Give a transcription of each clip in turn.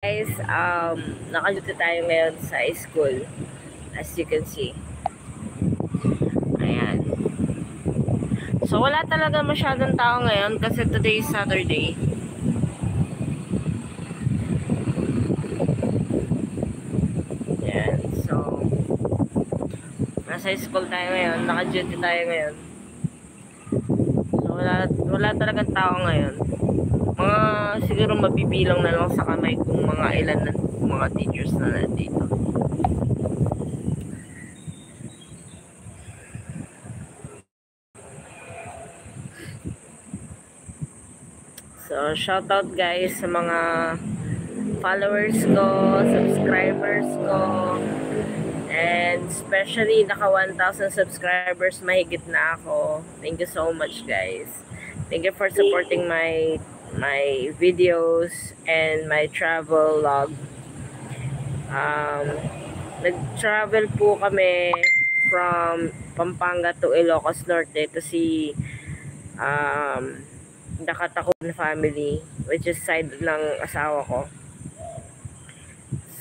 Guys, nakaluto tayo ngayon sa school. As you can see. Ayan. So, wala talaga masyadong tao ngayon kasi today is Saturday. Ayan. So, nasa school tayo ngayon. Naka-duty tayo ngayon. So, wala talagang tao ngayon. Mga siguro mabibilang na lang sa kamay kung mga ilan na mga teachers na nandito. So, shoutout guys sa mga followers ko, subscribers ko, and especially naka 1,000 subscribers, mahigit na ako. Thank you so much guys. Thank you for supporting my videos and my travel log. Nag-travel po kami from Pampanga to Ilocos Norte to see the Katakon family, which is side ng asawa ko.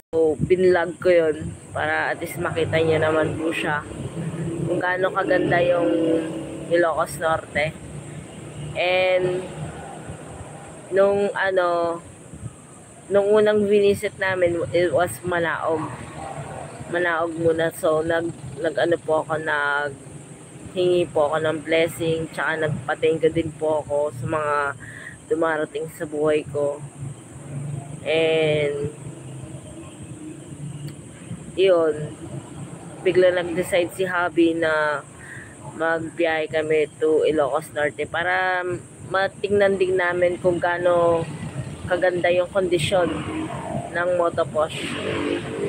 So, binlog ko yun para at least makita niya naman po siya kung gaano kaganda yung Ilocos Norte. And nung unang visit namin, it was Malaog muna. So nag-ano po ako, hingi po ako ng blessing, tsaka nagpa-thank you din po ako sa mga dumarating sa buhay ko. And yun, bigla nag-decide si Habi na magbiyahe kami to Ilocos Norte para matingnan din namin kung gaano kaganda yung kondisyon ng Motoposh.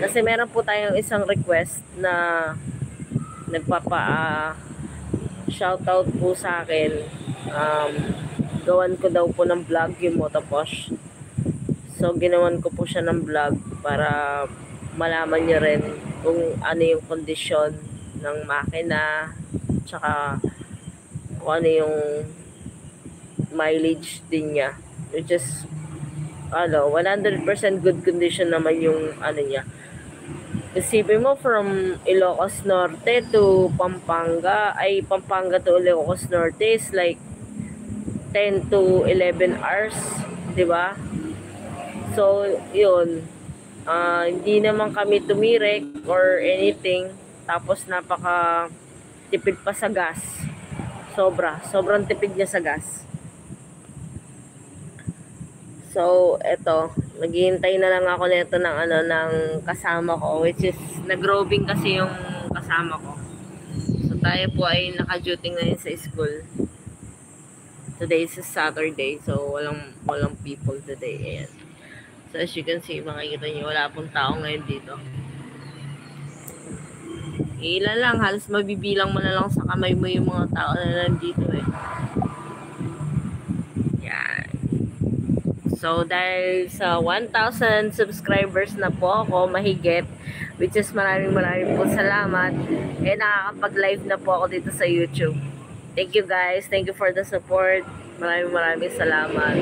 Kasi meron po tayong isang request na shoutout po sa akin. Gawan ko daw po ng vlog yung Motoposh. So ginawan ko po siya ng vlog para malaman niyo rin kung ano yung kondisyon ng makina, tsaka kung ano yung mileage din niya, which is 100% good condition naman yung niya. Isipin mo, from Ilocos Norte to Pampanga to Ilocos Norte is like 10 to 11 hours, di ba? So yun, hindi naman kami tumirek or anything, tapos napaka tipid pa sa gas. Sobrang tipid niya sa gas. So, eto, naghihintay na lang ako nito ng kasama ko, which is nag-roving kasi yung kasama ko. So, tayo po ay naka-duty ngayon sa school. Today is Saturday, so walang people today. Ayan. So, as you can see, makikita nyo, wala pong tao ngayon dito. Ilan lang, halos mabibilang mo na lang sa kamay mo yung mga tao na nandito eh. Yan. So, dahil sa 1,000 subscribers na po ako, mahigit, which is maraming po salamat, nakakapag-live na po ako dito sa YouTube. Thank you guys. Thank you for the support. Maraming salamat.